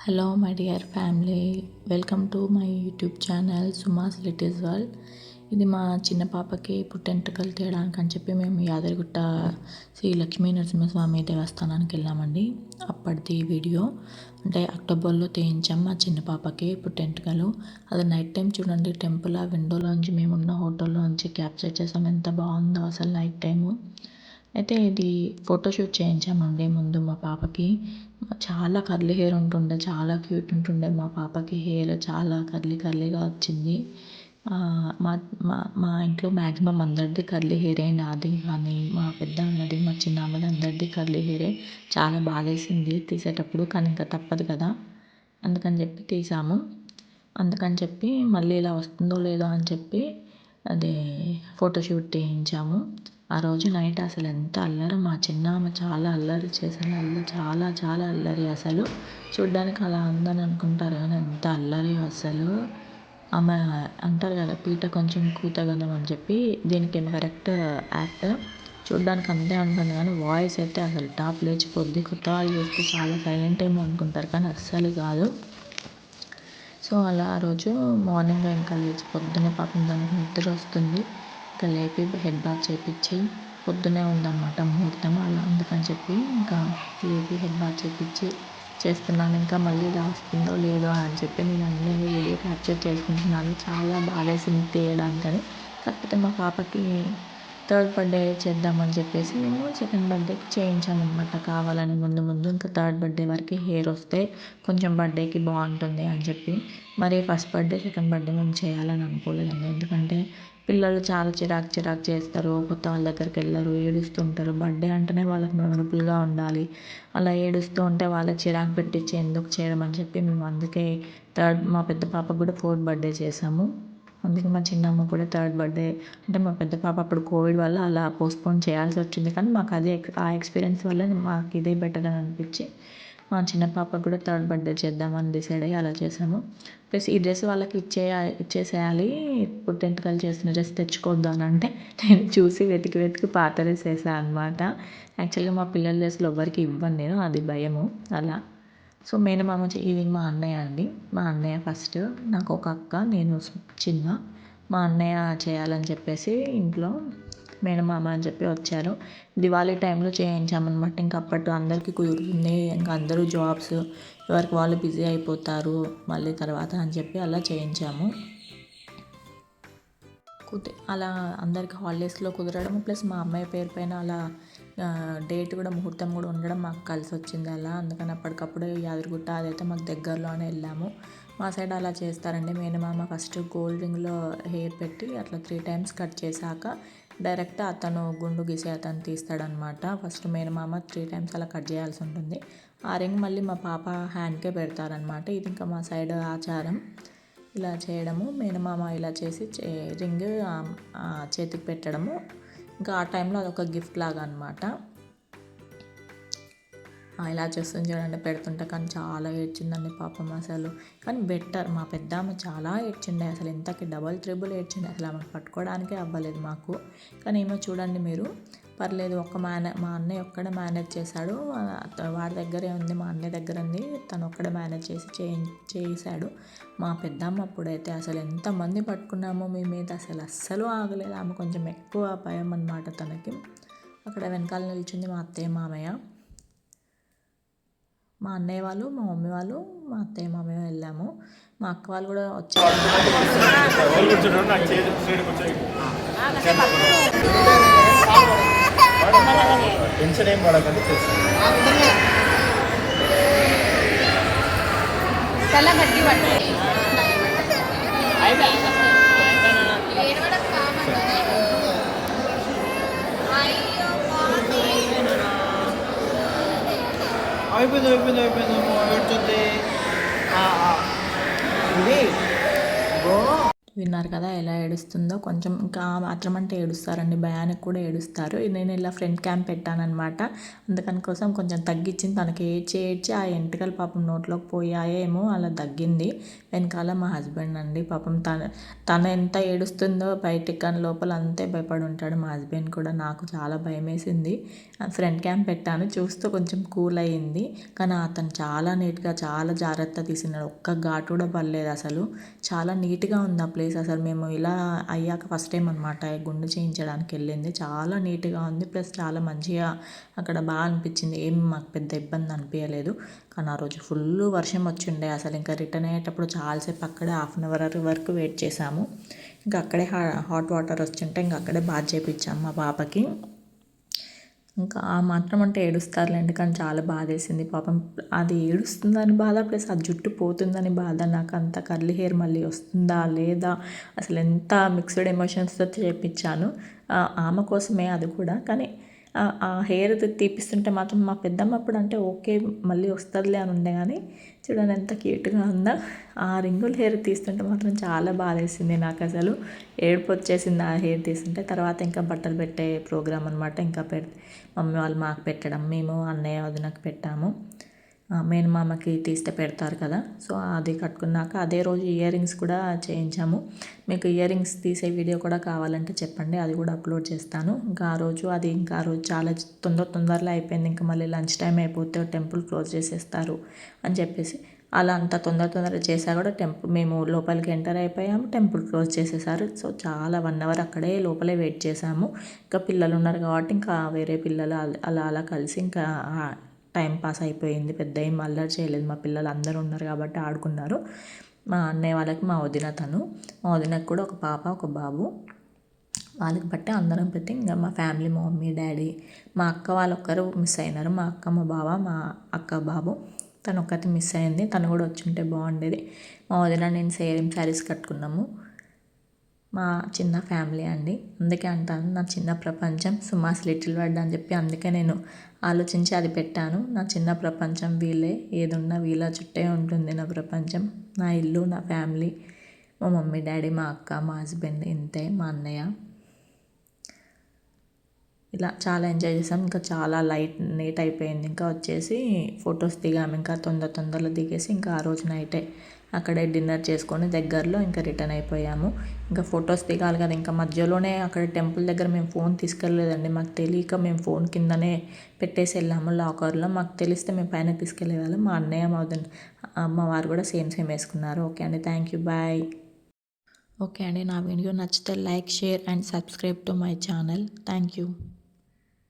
Hello my dear family, welcome to my YouTube channel సుమాస్ littles world. ఇది మా చిన్న పాపకి పుట్టెంటుకలు తీయడానికి అని చెప్పి మేము యాదగిరిగుట్ట శ్రీ లక్ష్మీ నరసింహస్వామి దేవస్థానానికి వెళ్ళామండి. అప్పటిది వీడియో అంటే అక్టోబర్లో తీయించాం మా చిన్న పాపకి పుట్టెంటుకలు. అది నైట్ టైం చూడండి, టెంపుల్ ఆ విండోలోంచి మేమున్న హోటల్లోంచి క్యాప్చర్ చేసాం. ఎంత బాగుందో అసలు నైట్ టైము. అయితే ఇది ఫోటోషూట్ చేయించామండి ముందు మా పాపకి. చాలా కర్లీ హెయిర్ ఉంటుండే, చాలా క్యూట్ ఉంటుండే మా పాపకి. హెయిర్ చాలా కర్లీగా వచ్చింది. మా మా మా ఇంట్లో మ్యాక్సిమం అందరిది కర్లీ హెయిరే. నాది కానీ మా పెద్ద అన్నది మా చిన్న అన్నది అందరిది కర్లీ హెయిరే. చాలా బాధేసింది తీసేటప్పుడు, కానీ ఇంకా తప్పదు కదా, అందుకని చెప్పి తీసాము. అందుకని చెప్పి మళ్ళీ ఇలా వస్తుందో లేదో అని చెప్పి అదే ఫోటోషూట్ చేయించాము. ఆ రోజు నైట్ అసలు ఎంత అల్లరి, మా చిన్నామె చాలా అల్లరి చేసింది. చాలా అల్లరి. అసలు చూడ్డానికి అలా ఉందని అనుకుంటారు కానీ ఎంత అల్లరి అసలు. ఆమె అంటారు కదా, పీట కొంచెం కూతగలం అని చెప్పి, దీనికి ఏమో కరెక్ట్ యాక్ట్. చూడ్డానికి అంతే ఉంటుంది కానీ వాయిస్ అయితే అసలు టాప్ లేచిపోద్ది. కొత్త వాళ్ళు చూస్తే చాలా సైలెంట్ ఏమో అనుకుంటారు కానీ అస్సలు కాదు. సో అలా ఆ రోజు మార్నింగ్ ఇంకా లేచి పొద్దున్నే పాపం దానికి నిద్ర వస్తుంది, ఇంకా లేపి హెడ్ బాత్ చేయించి, పొద్దునే ఉందన్నమాట ముహూర్తం, అలా అందుకని చెప్పి ఇంకా లేపి హెడ్ బాత్ చేయించి చేస్తున్నాను. ఇంకా మళ్ళీ ఇలా వస్తుందో లేదో అని చెప్పి నేను అన్నీ వీడియో క్యాప్చర్ చేసుకుంటున్నాను. చాలా బాధేసింది తీయడానికని. కాకపోతే మా పాపకి థర్డ్ బర్త్డే చేద్దామని చెప్పేసి మేము సెకండ్ బర్త్డేకి చేయించామన్నమాట కావాలని. ముందు ఇంకా థర్డ్ బర్త్డే వరకు హెయిర్ వస్తే కొంచెం బర్త్డేకి బాగుంటుంది అని చెప్పి. మరి ఫస్ట్ బర్త్డే సెకండ్ బర్త్డే మేము చేయాలని అనుకోలేదండి. ఎందుకంటే పిల్లలు చాలా చిరాకు చేస్తారు, కొత్త వాళ్ళ దగ్గరికి వెళ్ళరు, ఏడుస్తుంటారు. బర్త్డే అంటేనే వాళ్ళకి మెమరబుల్గా ఉండాలి. అలా ఏడుస్తూ ఉంటే వాళ్ళకి చిరాకు పెట్టించి ఎందుకు చేయడం అని చెప్పి మేము అందుకే మా పెద్ద పాపకు కూడా ఫోర్త్ బర్త్డే చేసాము. అందుకే మా చిన్నమ్మ కూడా థర్డ్ బర్త్డే అంటే మా పెద్ద పాప అప్పుడు కోవిడ్ వల్ల అలా పోస్ట్పోన్ చేయాల్సి వచ్చింది. కానీ మాకు అదే ఆ ఎక్స్పీరియన్స్ వల్ల మాకు ఇదే బెటర్ అని అనిపించి మా చిన్న పాపకు కూడా థర్డ్ బర్త్డే చేద్దామని డిసైడ్ అయ్యి అలా చేసాము. ప్లస్ ఈ డ్రెస్ వాళ్ళకి ఇచ్చేసేయాలి, పుట్టెంటుకలు చేసిన డ్రెస్ తెచ్చుకోవద్దు అని అంటే నేను చూసి వెతికి పాత డ్రెస్ వేసాను అనమాట. యాక్చువల్గా మా పిల్లల డ్రెస్సులు ఎవ్వరికి ఇవ్వను నేను, అది భయము అలా. సో మేనమామ ఇది మా అన్నయ్య అండి. మా అన్నయ్య ఫస్ట్, నాకు ఒక అక్క, నేను చిన్న. మా అన్నయ్య చేయాలని చెప్పేసి ఇంట్లో మేనమామ అని చెప్పి వచ్చారు. దివాళీ టైంలో చేయించామన్నమాట. ఇంకా అప్పట్లో అందరికీ కుదురుతుంది, ఇంకా అందరూ జాబ్స్ ఎవరికి వాళ్ళు బిజీ అయిపోతారు మళ్ళీ తర్వాత అని చెప్పి అలా చేయించాము. అలా అందరికి హాలిడేస్లో కుదరడం, ప్లస్ మా అమ్మాయి పేరు పైన అలా డేట్ కూడా ముహూర్తం కూడా ఉండడం మాకు కలిసి వచ్చింది అలా. అందుకని అప్పటికప్పుడు యాదగిరిగుట్ట అదైతే మాకు దగ్గరలోనే వెళ్ళాము. మా సైడ్ అలా చేస్తారండి. మేనమామ ఫస్ట్ గోల్డ్ రింగ్లో హెయిర్ పెట్టి అట్లా 3 times కట్ చేశాక డైరెక్ట్ అతను గుండు గీసి అతను తీస్తాడనమాట. ఫస్ట్ మేనమామ 3 times అలా కట్ చేయాల్సి ఉంటుంది. ఆ రింగ్ మళ్ళీ మా పాప హ్యాండ్కే పెడతారనమాట. ఇది ఇంకా మా సైడ్ ఆచారం ఇలా చేయడము. మేనమామ ఇలా చేసి రింగ్ చేతికి పెట్టడము. ఇంకా ఆ టైంలో అదొక గిఫ్ట్ లాగా అనమాట. ఇలా చేస్తుంది చూడండి, పెడుతుంటే. కానీ చాలా ఏడ్చిందండి పాపం అసలు. కానీ బెటర్, మా పెద్దామె చాలా ఏడ్చిండే అసలు. ఇంతకి డబల్ ట్రిబుల్ ఏడ్చిండే అసలు. ఆమె పట్టుకోవడానికే అవ్వలేదు మాకు. కానీ ఏమో చూడండి మీరు, పర్లేదు. మా అన్నయ్య ఒక్కడే మేనేజ్ చేశాడు. వాడి దగ్గరే ఉంది, మా అన్నయ్య దగ్గర ఉంది, తను ఒక్కడే మేనేజ్ చేశాడు. మా పెద్దమ్మ అప్పుడైతే అసలు ఎంతమంది పట్టుకున్నామో మీ మీద, అస్సలు ఆగలేదు. ఆమె కొంచెం ఎక్కువ భయం అన్నమాట తనకి. అక్కడ వెనకాల నిల్చుంది మా అత్తయ్య మామయ్య. మా అన్నయ్య వాళ్ళు, మా మమ్మీ వాళ్ళు, మా అత్తయ్య మామయ్య వెళ్ళాము. మా అక్క వాళ్ళు కూడా వచ్చారు. అయిపోయింది ఏడ్చుద్ది. ఇది విన్నారు కదా ఎలా ఏడుస్తుందో. కొంచెం ఇంకా మాత్రం అంటే ఏడుస్తారండి, భయానికి కూడా ఏడుస్తారు. నేను ఇలా ఫ్రంట్ క్యామ్ పెట్టానన్నమాట. అందుకని కోసం కొంచెం తగ్గించింది. తనకి ఏడ్చి ఆ ఎంటికలు పాపం నోట్లోకి పోయాయేమో అలా తగ్గింది. వెనకాల మా హస్బెండ్ అండి, పాపం తను ఎంత ఏడుస్తుందో బయటికి కానీ లోపల అంతే భయపడి ఉంటాడు మా హస్బెండ్ కూడా. నాకు చాలా భయం వేసింది. ఫ్రంట్ క్యామ్ పెట్టాను, చూస్తూ కొంచెం కూల్ అయ్యింది. కానీ అతను చాలా నీట్గా చాలా జాగ్రత్త తీసినాడు. ఒక్క ఘాటు కూడా పడలేదు అసలు. చాలా నీట్గా ఉంది ఆ ప్లేస్. అసలు మేము ఇలా అయ్యాక ఫస్ట్ టైం అనమాట గుండు చేయించడానికి వెళ్ళింది. చాలా నీట్గా ఉంది, ప్లస్ చాలా మంచిగా అక్కడ బాగా అనిపించింది. ఏం మాకు పెద్ద ఇబ్బంది అనిపించలేదు. కానీ ఆ రోజు ఫుల్ వర్షం వచ్చిండే. అసలు ఇంకా రిటర్న్ అయ్యేటప్పుడు చాలాసేపు అక్కడే 1/2 అవర్ వరకు వెయిట్ చేసాము. ఇంకా అక్కడే హాట్ వాటర్ వస్తుంటే ఇంకా అక్కడే బాత్ చేయించాము మా పాపకి. ఇంకా ఆ మాత్రం అంటే ఏడుస్తారులేండి, కానీ చాలా బాధేసింది పాపం. అది ఏడుస్తుందని బాధ, ప్లస్ ఆ జుట్టు పోతుందని బాధ. నాకు అంత కర్లీ హెయిర్ మళ్ళీ వస్తుందా లేదా, అసలు ఎంత మిక్స్డ్ ఎమోషన్స్తో చేయించాను. ఆమె కోసమే అది కూడా. కానీ ఆ హెయిర్ తీపిస్తుంటే మాత్రం మా పెద్దమ్మ అప్పుడు అంటే ఓకే మళ్ళీ వస్తుందిలే అని ఉండే, కానీ చూడండి ఎంత క్యూట్గా ఉందో. ఆ రింగుల్ హెయిర్ తీస్తుంటే మాత్రం చాలా బాధేసింది నాకు. అసలు ఏడుపు వచ్చేసింది ఆ హెయిర్ తీస్తుంటే. తర్వాత ఇంకా బట్టలు పెట్టే ప్రోగ్రామ్ అనమాట. ఇంకా మమ్మీ వాళ్ళు మాకు పెట్టడం, మేము అన్నయ్య వదినకి పెట్టాము. మేనమామకి తీస్తే పెడతారు కదా, సో అది కట్టుకున్నాక అదే రోజు ఇయర్ రింగ్స్ కూడా చేయించాము. మీకు ఇయర్ రింగ్స్ తీసే వీడియో కూడా కావాలంటే చెప్పండి, అది కూడా అప్లోడ్ చేస్తాను. ఇంకా ఆ రోజు చాలా తొందరలో అయిపోయింది. ఇంకా మళ్ళీ లంచ్ టైం అయిపోతే టెంపుల్ క్లోజ్ చేసేస్తారు అని చెప్పేసి అలా అంత తొందరగా చేసా కూడా మేము లోపలికి ఎంటర్ అయిపోయాము, టెంపుల్ క్లోజ్ చేసేసారు. సో చాలా 1 అవర్ అక్కడే లోపలే వెయిట్ చేసాము. ఇంకా పిల్లలు ఉన్నారు కాబట్టి ఇంకా వేరే పిల్లలు అలా కలిసి ఇంకా టైం పాస్ అయిపోయింది. పెద్ద ఏం అల్లరి చేయలేదు. మా పిల్లలు అందరూ ఉన్నారు కాబట్టి ఆడుకున్నారు. మా అన్నయ్య వాళ్ళకి మా వదినకు కూడా ఒక పాప ఒక బాబు. వాళ్ళకి బట్టి అందరం పెట్టి ఇంకా మా ఫ్యామిలీ, మా మమ్మీ డాడీ, మా అక్క వాళ్ళు ఒక్కరు మిస్ అయినారు. మా అక్క మా బావ మా అక్క బాబు, తను ఒక్కటి మిస్ అయింది. తను కూడా వచ్చి ఉంటే బాగుండేది. మా వదిన నేను సేమ్ శారీస్ కట్టుకున్నాము. మా చిన్న ఫ్యామిలీ అండి. అందుకే అంటాను నా చిన్న ప్రపంచం సుమాస్ లిటిల్ వరల్డ్ అని చెప్పి. అందుకే నేను ఆలోచించి అది పెట్టాను. నా చిన్న ప్రపంచం వీళ్ళే, ఏదున్నా వీళ్ళ చుట్టే ఉంటుంది నా ప్రపంచం. నా ఇల్లు, నా ఫ్యామిలీ, మా మమ్మీ డాడీ, మా అక్క, మా హస్బెండ్, ఇంతే, మా అన్నయ్య. ఇలా చాలా ఎంజాయ్ చేసాం. ఇంకా చాలా లేట్ అయిపోయింది. ఇంకా వచ్చేసి ఫొటోస్ దిగాము. ఇంకా తొందరలో దిగేసి ఇంకా ఆ రోజు నైటే అక్కడే డిన్నర్ చేసుకొని దగ్గరలో ఇంకా రిటర్న్ అయిపోయాము. ఇంకా ఫొటోస్ దిగాలి కదా, ఇంకా మధ్యలోనే అక్కడ టెంపుల్ దగ్గర మేము ఫోన్ తీసుకెళ్ళలేదండి. మాకు తెలియక మేము ఫోన్ కిందనే పెట్టేసి వెళ్ళాము లాకర్లో. మాకు తెలిస్తే మేము పైన తీసుకెళ్ళేవాళ్ళం. మా అన్నయ్య మా వారు కూడా సేమ్ వేసుకున్నారు. ఓకే అండి, థ్యాంక్ యూ, బాయ్. ఓకే అండి, నా వీడియో నచ్చితే like, share and subscribe to my channel. Thank you.